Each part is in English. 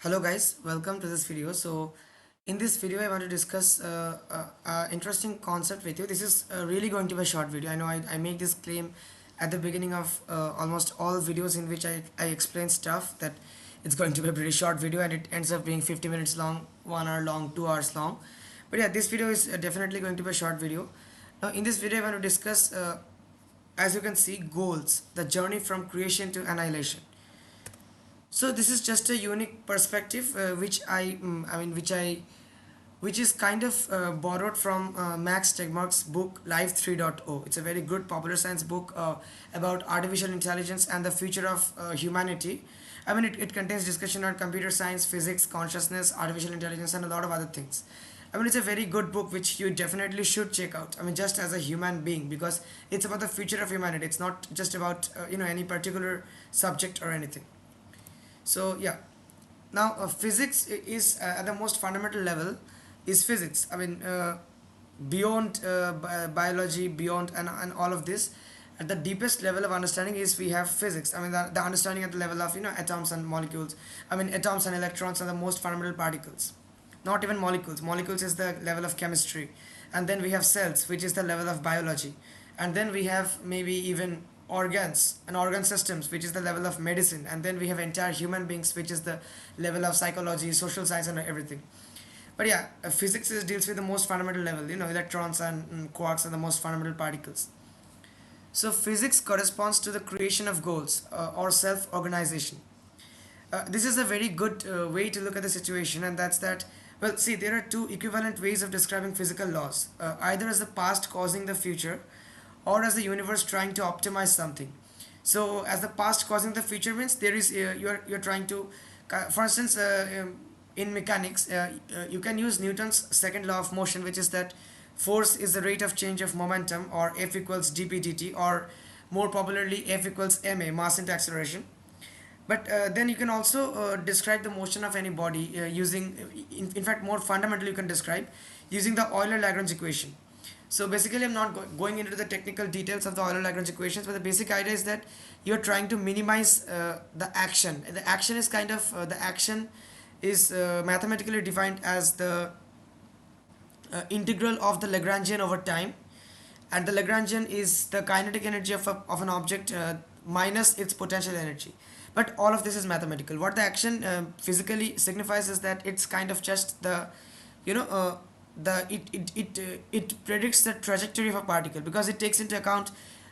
Hello guys, welcome to this video. So in this video I want to discuss interesting concept with you. This is really going to be a short video. I know I make this claim at the beginning of almost all videos in which I explain stuff that it's going to be a pretty short video, and it ends up being 50 minutes long, 1 hour long, 2 hours long. But yeah, this video is definitely going to be a short video. Now in this video I want to discuss as you can see, goals, the journey from creation to annihilation. So this is just a unique perspective which is kind of borrowed from Max Tegmark's book Life 3.0. It's a very good popular science book about artificial intelligence and the future of humanity. It contains discussion on computer science, physics, consciousness, artificial intelligence, and a lot of other things. It's a very good book which you definitely should check out. Just as a human being, because it's about the future of humanity. It's not just about any particular subject or anything. So yeah, now physics is at the most fundamental level is physics. Beyond biology, beyond and all of this, at the deepest level of understanding is we have physics. The understanding at the level of atoms and molecules. Atoms and electrons are the most fundamental particles. Not even molecules. Molecules is the level of chemistry, and then we have cells, which is the level of biology, and then we have maybe even organs and organ systems, which is the level of medicine, and then we have entire human beings, which is the level of psychology, social science, and everything. But yeah, physics deals with the most fundamental level. Electrons and quarks are the most fundamental particles. So physics corresponds to the creation of goals or self-organization. This is a very good way to look at the situation, and that's that. Well, see, there are two equivalent ways of describing physical laws, either as the past causing the future, or as the universe trying to optimize something. So as the past causing the future means there is you're trying to, for instance, in mechanics, you can use Newton's second law of motion, which is that force is the rate of change of momentum, or F equals dp dt, or more popularly F equals ma, mass into acceleration. But then you can also describe the motion of any body using, in fact, more fundamentally, you can describe using the Euler-Lagrange equation. So basically, I'm not going into the technical details of the Euler-Lagrange equations, but the basic idea is that you're trying to minimize the action. The action is mathematically defined as the integral of the Lagrangian over time, and the Lagrangian is the kinetic energy of an object minus its potential energy. But all of this is mathematical. What the action physically signifies is that it's kind of just the, you know, it predicts the trajectory of a particle, because it takes into account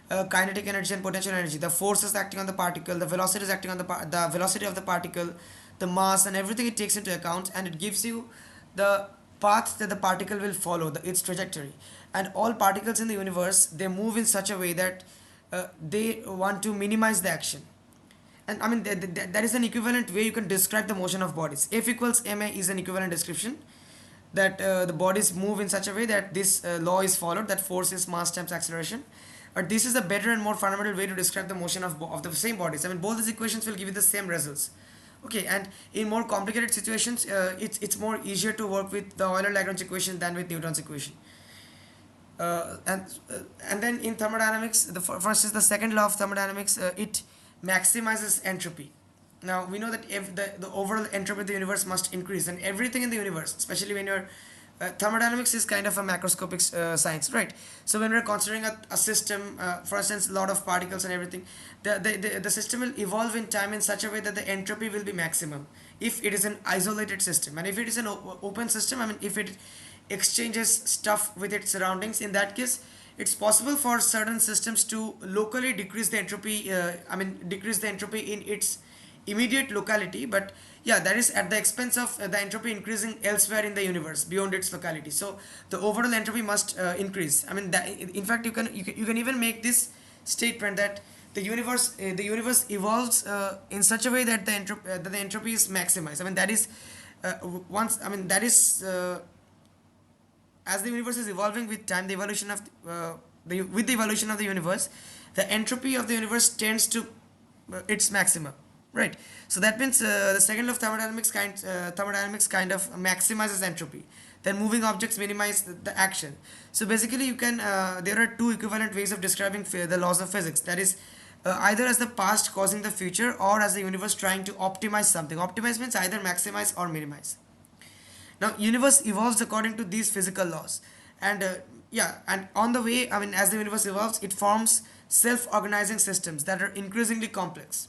kinetic energy and potential energy, the forces acting on the particle, the velocity is acting on the velocity of the particle, the mass, and everything it takes into account, and it gives you the path that the particle will follow, its trajectory. And all particles in the universe, they move in such a way that they want to minimize the action. And that is an equivalent way you can describe the motion of bodies. F equals ma is an equivalent description, that the bodies move in such a way that this law is followed, that force is mass times acceleration. But this is a better and more fundamental way to describe the motion of the same bodies. Both these equations will give you the same results. Okay, and in more complicated situations, it's more easier to work with the Euler-Lagrange equation than with Newton's equation. And then in thermodynamics, for instance, the second law of thermodynamics, it maximizes entropy. Now we know that if the overall entropy of the universe must increase, and everything in the universe, especially when you're thermodynamics is kind of a macroscopic science, right? So when we're considering a system, for instance, a lot of particles and everything, the system will evolve in time in such a way that the entropy will be maximum if it is an isolated system. And if it is an open system, if it exchanges stuff with its surroundings, in that case it's possible for certain systems to locally decrease the entropy, decrease the entropy in its immediate locality. But yeah, that is at the expense of the entropy increasing elsewhere in the universe beyond its locality. So the overall entropy must increase. In fact, you can even make this statement that the universe evolves in such a way that the entropy is maximized. That is once I mean that is as the universe is evolving with time, the evolution of with the evolution of the universe, the entropy of the universe tends to its maximum, right? So that means the second law of thermodynamics kind of maximizes entropy. Then moving objects minimize the action. So basically, you can there are two equivalent ways of describing the laws of physics. That is either as the past causing the future or as the universe trying to optimize something. Optimize means either maximize or minimize. Now universe evolves according to these physical laws, and yeah, and on the way, I mean, as the universe evolves, it forms self-organizing systems that are increasingly complex.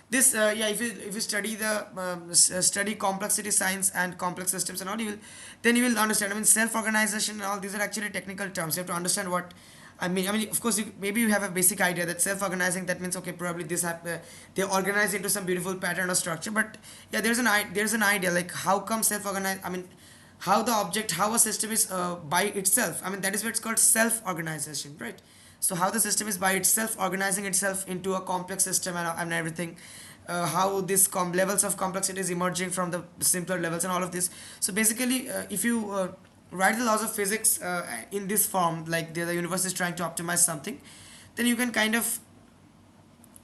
This yeah, if you study the study complexity science and complex systems and all, you will, then you will understand. I mean, self-organization and all these are actually technical terms. You have to understand what I mean, of course, maybe you have a basic idea that self-organizing, that means okay, probably they organize into some beautiful pattern or structure. But yeah, there's an idea like how come self-organize. I mean, how the object, how a system is by itself. I mean, that is what it's called self-organization, right? So how the system is by itself organizing itself into a complex system, and everything. How these levels of complexity is emerging from the simpler levels and all of this. So basically, if you write the laws of physics in this form, like the universe is trying to optimize something, then you can kind of,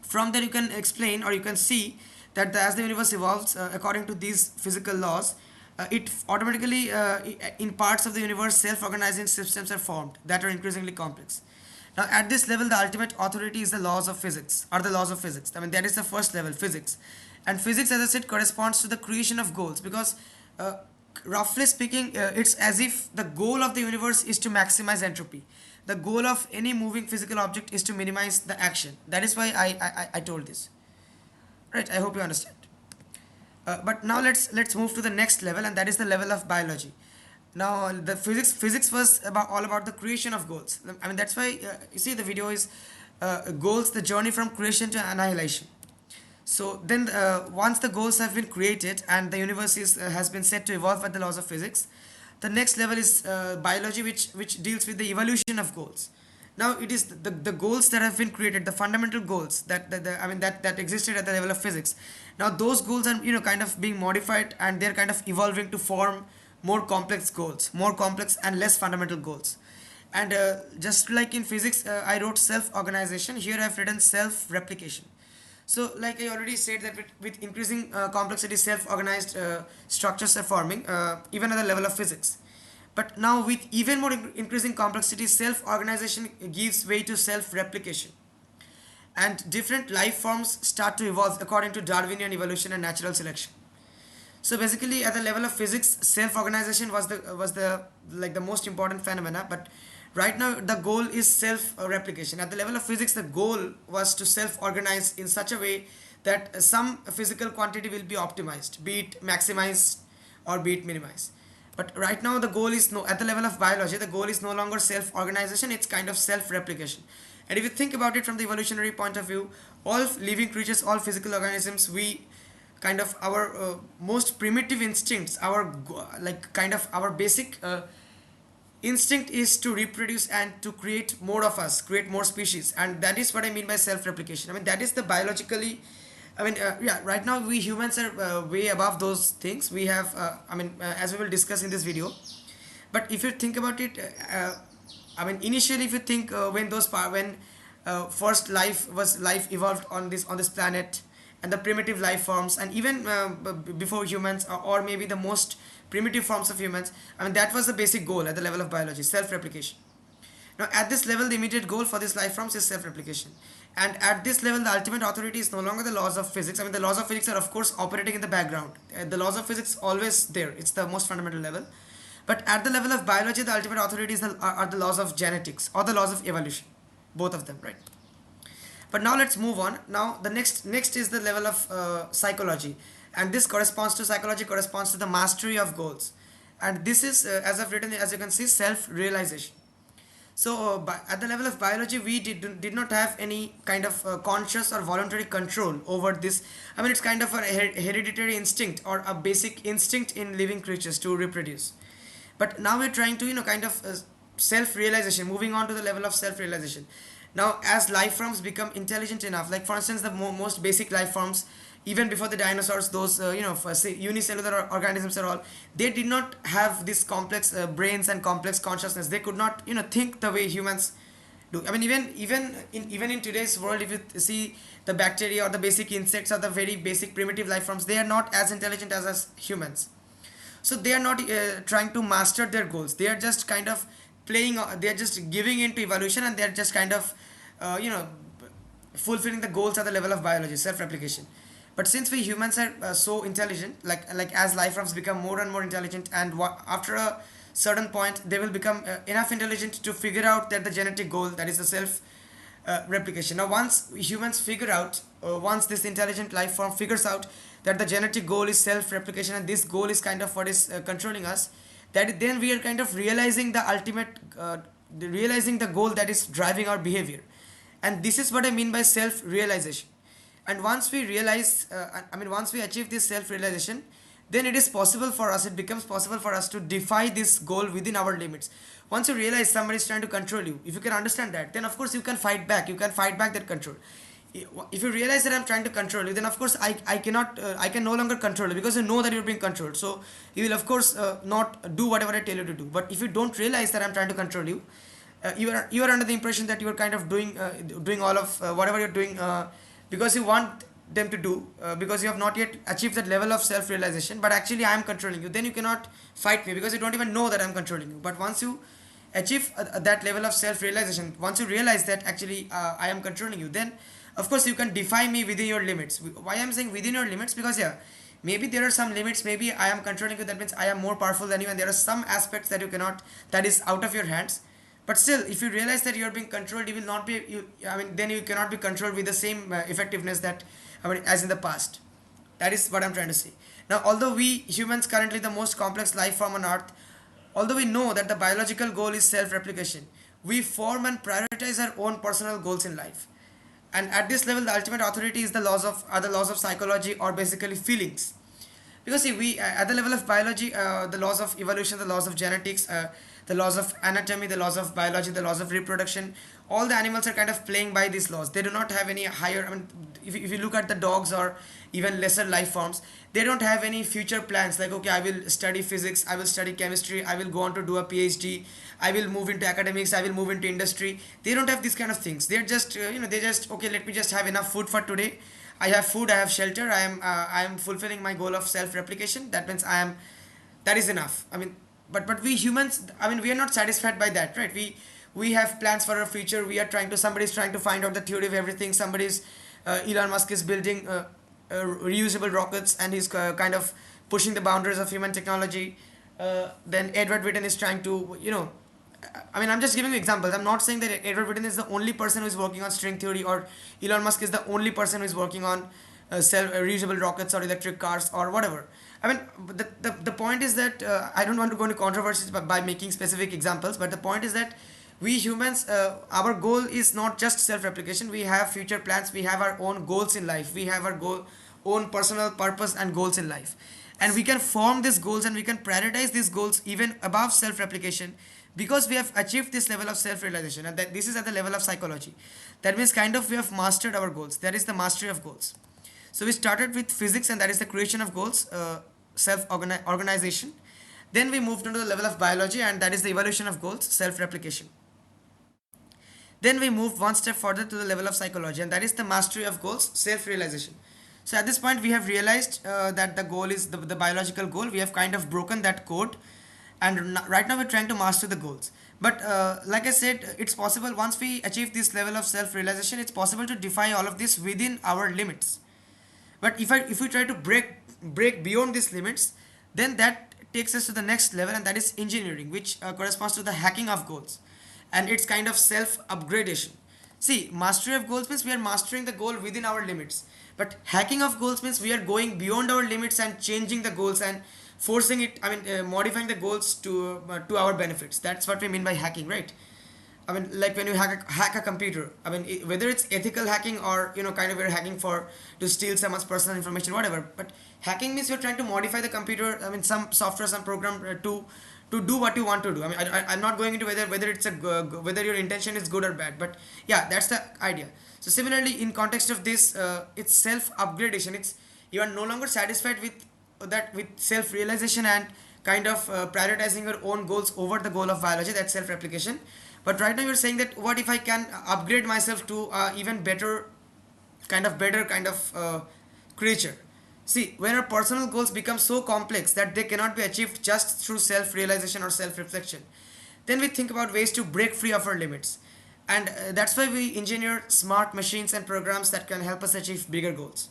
from there you can explain or you can see that as the universe evolves according to these physical laws, it automatically in parts of the universe self-organizing systems are formed that are increasingly complex. Now at this level, the ultimate authority is the laws of physics, or the laws of physics. I mean, that is the first level, physics. And physics, as I said, corresponds to the creation of goals, because uh, roughly speaking, it's as if the goal of the universe is to maximize entropy. The goal of any moving physical object is to minimize the action. That is why I told this. Right, I hope you understand. But now let's move to the next level, and that is the level of biology. Now the physics was all about the creation of goals. I mean, that's why you see the video is goals, the journey from creation to annihilation. So then once the goals have been created and the universe has been set to evolve by the laws of physics, the next level is biology, which deals with the evolution of goals. Now it is the goals that have been created, the fundamental goals that existed at the level of physics. Now those goals are kind of being modified, and they're kind of evolving to form more complex goals, more complex and less fundamental goals. And just like in physics, I wrote self-organization. Here I've written self-replication. So, like I already said, that with increasing complexity, self-organized structures are forming, even at the level of physics. But now, with even more increasing complexity, self-organization gives way to self-replication, and different life forms start to evolve according to Darwinian evolution and natural selection. So basically, at the level of physics, self-organization was the like the most important phenomena. But right now, the goal is self-replication. At the level of physics, the goal was to self-organize in such a way that some physical quantity will be optimized, be it maximized or be it minimized. But right now, the goal is no. At the level of biology, the goal is no longer self-organization; it's kind of self-replication. And if you think about it from the evolutionary point of view, all living creatures, all physical organisms, we kind of our most primitive instincts, like kind of our basic instinct is to reproduce and to create more of us, create more species, and that is what I mean by self-replication. I mean, that is the biologically. I mean, yeah. Right now, we humans are way above those things. We have, as we will discuss in this video. But if you think about it, I mean, initially, if you think when first life evolved on this planet, and the primitive life forms, and even before humans, or maybe the most primitive forms of humans, I mean, that was the basic goal at the level of biology, self-replication. Now at this level, the immediate goal for these life forms is self-replication, and at this level, the ultimate authority is no longer the laws of physics. I mean, the laws of physics are of course operating in the background. The laws of physics always there, it's the most fundamental level. But at the level of biology, the ultimate authority are the laws of genetics or the laws of evolution, both of them, right? But now let's move on. Now the next is the level of psychology, and this corresponds to psychology, corresponds to the mastery of goals, and this is as I've written, as you can see, self-realization. So at the level of biology, we did not have any kind of conscious or voluntary control over this. I mean, it's kind of a hereditary instinct or a basic instinct in living creatures to reproduce. But now we're trying to kind of self-realization, moving on to the level of self-realization. Now as life forms become intelligent enough, like for instance the most basic life forms, even before the dinosaurs, those for say unicellular organisms are all, they did not have this complex brains and complex consciousness. They could not think the way humans do. I mean, even in today's world, if you see the bacteria or the basic insects or the very basic primitive life forms, they are not as intelligent as us humans. So they are not trying to master their goals. They are just kind of playing, they are just giving into evolution, and they are just kind of uh, you know fulfilling the goals at the level of biology, self-replication. But since we humans are so intelligent, like as life forms become more and more intelligent, and after a certain point they will become enough intelligent to figure out that the genetic goal, that is the self replication. Now once humans figure out, once this intelligent life form figures out that the genetic goal is self replication, and this goal is kind of what is controlling us, that then we are kind of realizing the ultimate realizing the goal that is driving our behavior. And this is what I mean by self realization. And once we realize, once we achieve this self realization, then it is possible for us, it becomes possible for us to defy this goal within our limits. Once you realize somebody is trying to control you, if you can understand that, then of course you can fight back, you can fight back that control. If you realize that I'm trying to control you, then of course I cannot I can no longer control you, because you know that you're being controlled. So you will of course not do whatever I tell you to do. But if you don't realize that I'm trying to control you, you are under the impression that you are kind of doing all of whatever you're doing because you want them to do, because you have not yet achieved that level of self realization, but actually I am controlling you. Then you cannot fight me, because you don't even know that I'm controlling you. But once you achieve that level of self realization, once you realize that actually I am controlling you, then of course you can defy me within your limits. Why I'm saying within your limits? Because yeah, maybe there are some limits, maybe I am controlling you, that means I am more powerful than you, and there are some aspects that you cannot, that is out of your hands. But still, if you realize that you are being controlled, you will not be then you cannot be controlled with the same effectiveness that as in the past. That is what I'm trying to say. Now, although we humans currently the most complex life form on earth, although we know that the biological goal is self-replication, we form and prioritize our own personal goals in life. And at this level, the ultimate authority is the laws of are the laws of psychology, or basically feelings. Because see, we at the level of biology, the laws of evolution, the laws of genetics, the laws of anatomy, the laws of biology, the laws of reproduction, all the animals are kind of playing by these laws. They do not have any higher, if you look at the dogs or even lesser life forms, they don't have any future plans like, okay, I will study physics, I will study chemistry, I will go on to do a PhD, I will move into academics, I will move into industry. They don't have these kind of things. They're just they just, okay, let me just have enough food for today. I have food, I have shelter, I am fulfilling my goal of self replication. That means that is enough. But we humans, we are not satisfied by that, right? We have plans for our future. We are trying to, somebody is trying to find out the theory of everything. Somebody's Elon Musk is building reusable rockets, and he's kind of pushing the boundaries of human technology. Then Edward Witten is trying to, I'm just giving you examples. I'm not saying that Edward Witten is the only person who is working on string theory, or Elon Musk is the only person who is working on reusable rockets or electric cars or whatever. The point is that I don't want to go into controversies by making specific examples, but the point is that we humans, our goal is not just self-replication. We have future plans. We have our own goals in life. We have our own personal purpose and goals in life. And we can form these goals, and we can prioritize these goals even above self-replication, because we have achieved this level of self-realization, and that this is at the level of psychology. That means kind of we have mastered our goals. That is the mastery of goals. So we started with physics, and that is the creation of goals, self-organization. Then we moved into the level of biology, and that is the evolution of goals, self-replication. Then we moved one step further to the level of psychology, and that is the mastery of goals, self-realization. So at this point, we have realized that the goal is the biological goal. We have kind of broken that code, and right now we're trying to master the goals. But like I said, it's possible once we achieve this level of self-realization, it's possible to defy all of this within our limits. But if we try to break beyond these limits, then that takes us to the next level, and that is engineering, which corresponds to the hacking of goals, and it's kind of self-upgradation. See, mastery of goals means we are mastering the goal within our limits, but hacking of goals means we are going beyond our limits and changing the goals and forcing it. Modifying the goals to our benefits. That's what we mean by hacking, right? Like when you hack a computer. Whether it's ethical hacking or kind of we're hacking to steal someone's personal information, whatever. But hacking means you're trying to modify the computer. Some software, some program to do what you want to do. I'm not going into whether it's whether your intention is good or bad. But yeah, that's the idea. So similarly, in context of this, it's self-upgradation. It's you are no longer satisfied with self-realization and kind of prioritizing your own goals over the goal of biology. That's self-replication. But right now you're saying that what if I can upgrade myself to even better kind of creature. See, when our personal goals become so complex that they cannot be achieved just through self-realization or self-reflection, then we think about ways to break free of our limits. And that's why we engineer smart machines and programs that can help us achieve bigger goals.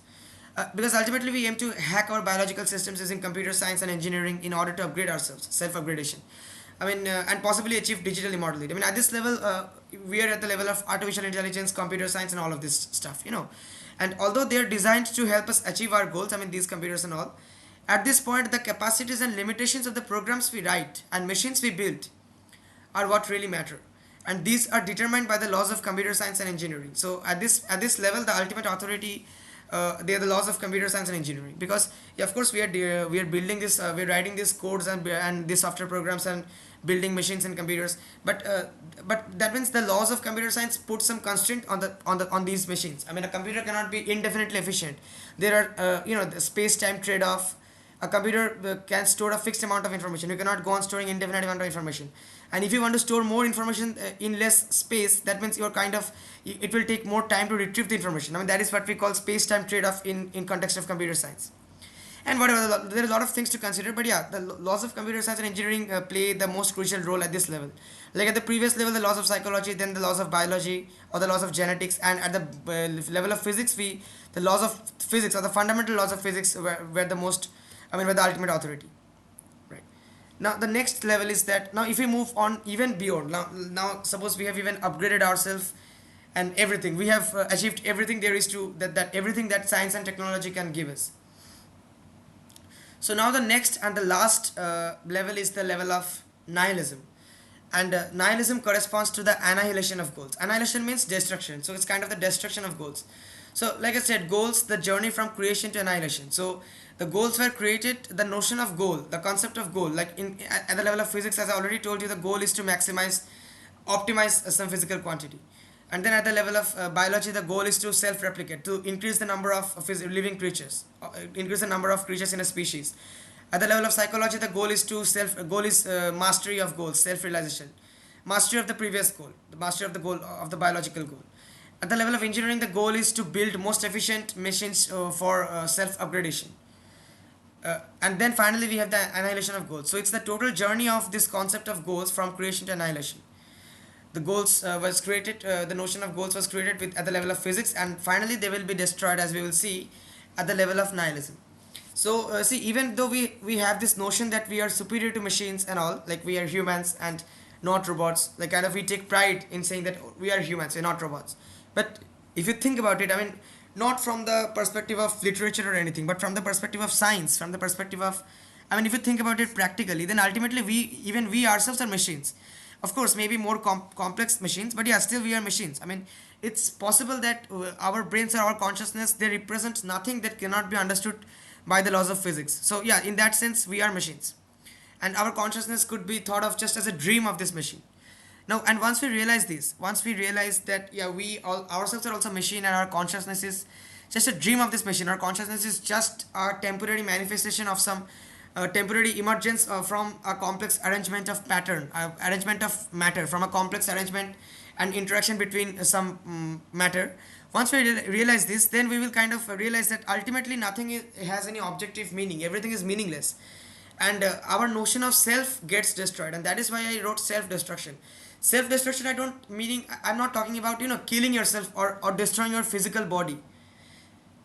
Because ultimately we aim to hack our biological systems using computer science and engineering in order to upgrade ourselves, self-upgradation. And possibly achieve digital immortality. I mean, at this level, we are at the level of artificial intelligence, computer science, and all of this stuff, you know. And although they are designed to help us achieve our goals, I mean, these computers and all, at this point, the capacities and limitations of the programs we write and machines we build are what really matter, and these are determined by the laws of computer science and engineering. So at this level, the ultimate authority, they are the laws of computer science and engineering. Because yeah, of course we are building this, we're writing these codes and these software programs and building machines and computers, but that means the laws of computer science put some constraint on these machines. I mean, a computer cannot be indefinitely efficient. There are the space time trade off. A computer can store a fixed amount of information. You cannot go on storing indefinite amount of information. And if you want to store more information in less space, that means you're kind of, it will take more time to retrieve the information. I mean, that is what we call space-time trade-off in context of computer science. And whatever, there are a lot of things to consider, but yeah, the laws of computer science and engineering play the most crucial role at this level. Like at the previous level, the laws of psychology, then the laws of biology or the laws of genetics, and at the level of physics, the laws of physics or the fundamental laws of physics were the most, were the ultimate authority. Right. Now the next level is that now if we move on even beyond, now suppose we have even upgraded ourselves and everything, we have achieved everything there is to that everything that science and technology can give us. So now the next and the last level is the level of nihilism. And nihilism corresponds to the annihilation of goals. Annihilation means destruction. So it's kind of the destruction of goals. So like I said, goals, the journey from creation to annihilation. So the goals were created, the notion of goal, the concept of goal, like at the level of physics, as I already told you, the goal is to optimize some physical quantity. And then at the level of biology, the goal is to self-replicate, to increase the number of living creatures, increase the number of creatures in a species. At the level of psychology, the goal is mastery of goals, self-realization, mastery of the previous goal, the mastery of the goal of the biological goal. At the level of engineering, the goal is to build most efficient machines for self-upgradation. And then finally, we have the annihilation of goals. So it's the total journey of this concept of goals from creation to annihilation. The goals was created, the notion of goals was created at the level of physics, and finally they will be destroyed, as we will see, at the level of nihilism. So see, even though we have this notion that we are superior to machines and all, like we are humans and not robots, like kind of we take pride in saying that we are humans, we're not robots. But if you think about it, I mean, not from the perspective of literature or anything, but from the perspective of science, from the perspective of, I mean, if you think about it practically, then ultimately we ourselves are machines. Of course, maybe more complex machines, but yeah, still we are machines. I mean, it's possible that our brains or our consciousness, they represent nothing that cannot be understood by the laws of physics. So yeah, in that sense, we are machines. And our consciousness could be thought of just as a dream of this machine. Now, and once we realize this, once we realize that yeah, we all ourselves are also machine, and our consciousness is just a dream of this machine. Our consciousness is just a temporary manifestation of some temporary emergence from a complex arrangement of pattern, arrangement of matter, from a complex arrangement and interaction between some matter. Once we realize this, then we will kind of realize that ultimately nothing has any objective meaning. Everything is meaningless, and our notion of self gets destroyed. And that is why I wrote self-destruction. Self-destruction, I don't meaning I'm not talking about killing yourself or destroying your physical body.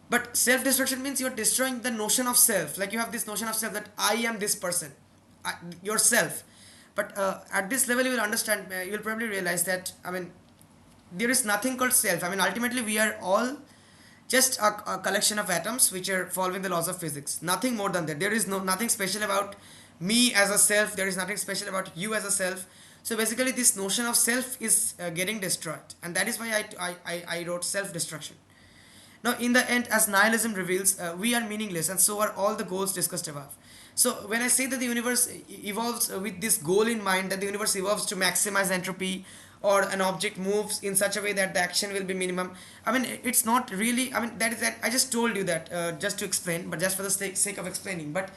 But self-destruction means you're destroying the notion of self. Like you have this notion of self that I am this person, yourself. But at this level, you will understand. You will probably realize that there is nothing called self. I mean, ultimately, we are all just a collection of atoms which are following the laws of physics. Nothing more than that. There is nothing special about me as a self. There is nothing special about you as a self. So basically, this notion of self is getting destroyed, and that is why I wrote self-destruction. Now, in the end, as nihilism reveals, we are meaningless, and so are all the goals discussed above. So, when I say that the universe evolves with this goal in mind, that the universe evolves to maximize entropy, or an object moves in such a way that the action will be minimum, I mean, it's not really, that is that, I just told you that just to explain, but just for the sake of explaining, but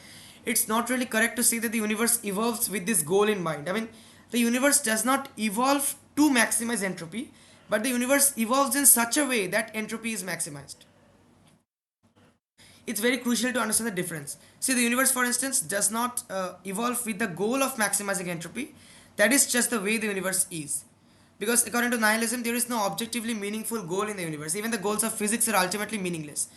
it's not really correct to say that the universe evolves with this goal in mind. I mean, the universe does not evolve to maximize entropy, but the universe evolves in such a way that entropy is maximized. It's very crucial to understand the difference. See, the universe, for instance, does not evolve with the goal of maximizing entropy. That is just the way the universe is. Because according to nihilism, there is no objectively meaningful goal in the universe. Even the goals of physics are ultimately meaningless.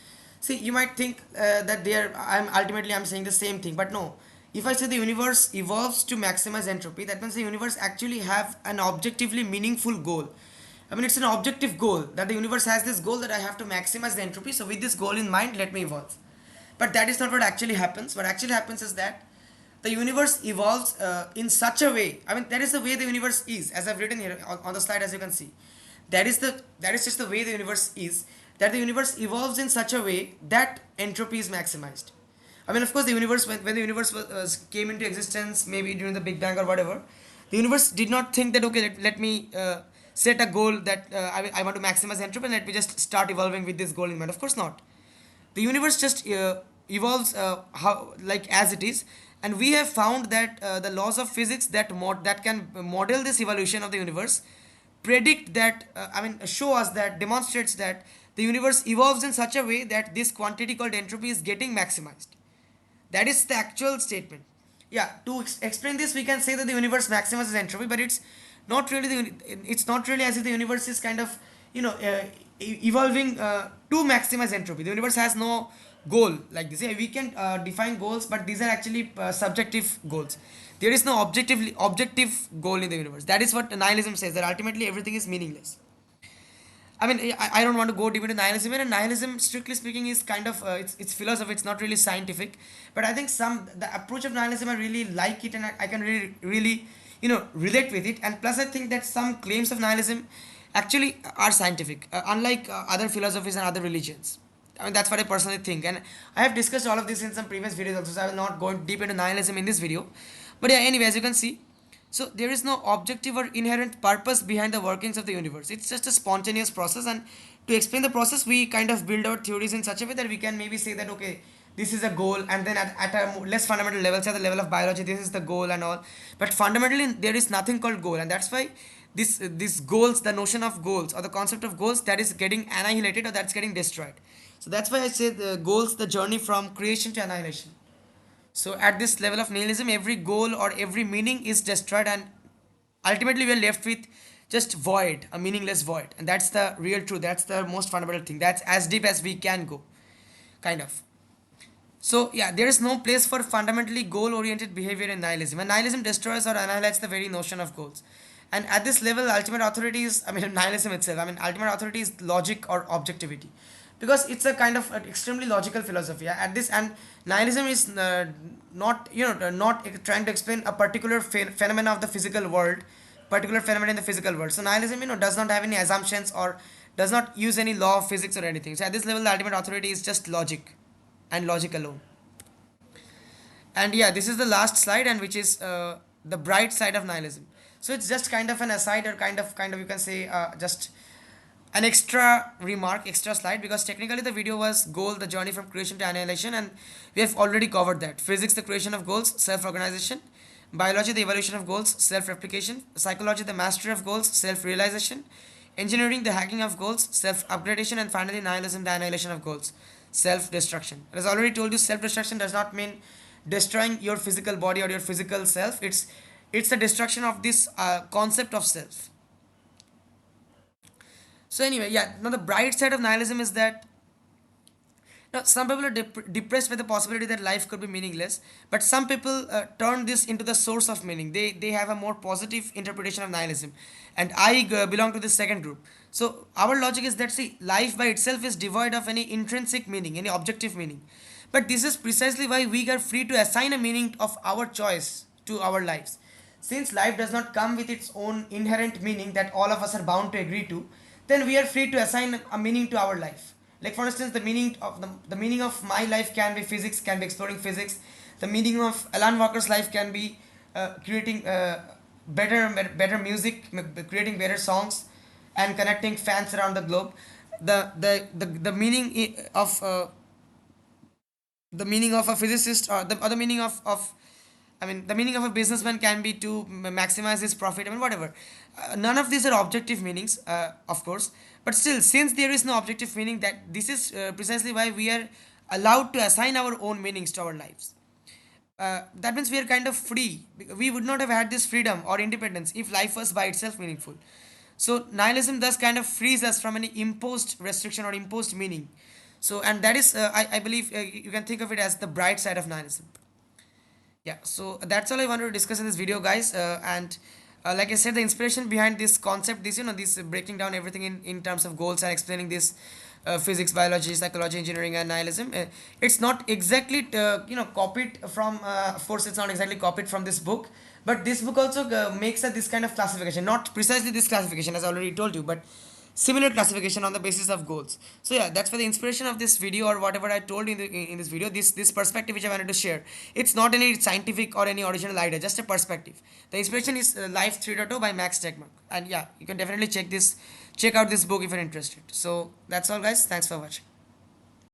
See, you might think that they are. I'm saying the same thing, but no. If I say the universe evolves to maximize entropy, that means the universe actually have an objectively meaningful goal. I mean, it's an objective goal that the universe has this goal that I have to maximize the entropy. So with this goal in mind, let me evolve. But that is not what actually happens. What actually happens is that the universe evolves in such a way. I mean, that is the way the universe is, as I've written here on the slide, as you can see. That is just the way the universe is. That the universe evolves in such a way that entropy is maximized. I mean, of course, the universe when the universe came into existence, maybe during the Big Bang or whatever, the universe did not think that okay, let me set a goal that I want to maximize entropy and let me just start evolving with this goal in mind. Of course not. The universe just evolves how like as it is, and we have found that the laws of physics that can model this evolution of the universe predict that show us that demonstrates that the universe evolves in such a way that this quantity called entropy is getting maximized. That is the actual statement. Yeah, to explain this, we can say that the universe maximizes entropy, but it's not really as if the universe is kind of evolving to maximize entropy. The universe has no goal like this. Yeah, we can define goals, but these are actually subjective goals. There is no objective goal in the universe. That is what nihilism says. That ultimately everything is meaningless. I don't want to go deep into nihilism. And nihilism, strictly speaking, is kind of it's philosophy. It's not really scientific. But I think the approach of nihilism, I really like it, and I can really relate with it. And plus, I think that some claims of nihilism actually are scientific, unlike other philosophies and other religions. I mean, that's what I personally think. And I have discussed all of this in some previous videos also, so I will not go deep into nihilism in this video. But yeah, anyway, as you can see, so there is no objective or inherent purpose behind the workings of the universe. It's just a spontaneous process, and to explain the process, we kind of build our theories in such a way that we can maybe say that okay, this is a goal, and then at a less fundamental level, say the level of biology, this is the goal and all. But fundamentally, there is nothing called goal, and that's why this goals, the notion of goals or the concept of goals, that is getting annihilated or that's getting destroyed. So that's why I say the goals, the journey from creation to annihilation. So at this level of nihilism, every goal or every meaning is destroyed, and ultimately we are left with just void, a meaningless void. And that's the real truth. That's the most fundamental thing. That's as deep as we can go, kind of. So yeah, there is no place for fundamentally goal-oriented behavior in nihilism. And nihilism destroys or annihilates the very notion of goals. And at this level, ultimate authority is, nihilism itself. Ultimate authority is logic or objectivity, because it's a kind of extremely logical philosophy. Yeah? At this, and nihilism is not trying to explain a particular phenomena of the physical world, particular phenomena in the physical world. So nihilism, does not have any assumptions or does not use any law of physics or anything. So at this level, the ultimate authority is just logic and logic alone. And yeah, this is the last slide, and which is the bright side of nihilism. So it's just kind of an aside, or kind of you can say just an extra remark, extra slide, because technically the video was goal, the journey from creation to annihilation, and we have already covered that. Physics, the creation of goals, self-organization. Biology, the evolution of goals, self-replication. Psychology, the mastery of goals, self-realization. Engineering, the hacking of goals, self-upgradation. And finally, nihilism, the annihilation of goals, self-destruction. As I already told you, self-destruction does not mean destroying your physical body or your physical self. It's the destruction of this concept of self. So anyway, yeah. Now the bright side of nihilism is that now some people are depressed with the possibility that life could be meaningless, but some people turn this into the source of meaning. They have a more positive interpretation of nihilism, and I belong to the second group. So our logic is that see, life by itself is devoid of any intrinsic meaning, any objective meaning. But this is precisely why we are free to assign a meaning of our choice to our lives. Since life does not come with its own inherent meaning that all of us are bound to agree to, then we are free to assign a meaning to our life. Like for instance, the meaning of my life can be physics, can be exploring physics. The meaning of Alan Walker's life can be creating better music, creating better songs, and connecting fans around the globe. The meaning of the meaning of a physicist, or the meaning of the meaning of a businessman can be to maximize his profit. Whatever. None of these are objective meanings, of course. But still, since there is no objective meaning, that this is precisely why we are allowed to assign our own meanings to our lives. That means we are kind of free. We would not have had this freedom or independence if life was by itself meaningful. So nihilism thus kind of frees us from any imposed restriction or imposed meaning. So, and that is, I believe, you can think of it as the bright side of nihilism. Yeah, so that's all I wanted to discuss in this video, guys. And like I said, the inspiration behind this concept, this, this breaking down everything in terms of goals and explaining this physics, biology, psychology, engineering, and nihilism. It's not exactly, copied from, of course, it's not exactly copied from this book. But this book also makes this kind of classification, not precisely this classification, as I already told you, but similar classification on the basis of goals. So yeah, that's for the inspiration of this video, or whatever I told you in this video, this perspective which I wanted to share. It's not any scientific or any original idea, just a perspective. The inspiration is Life 3.0 by Max Tegmark, and yeah, you can definitely check out this book if you're interested. So that's all, guys. Thanks for watching.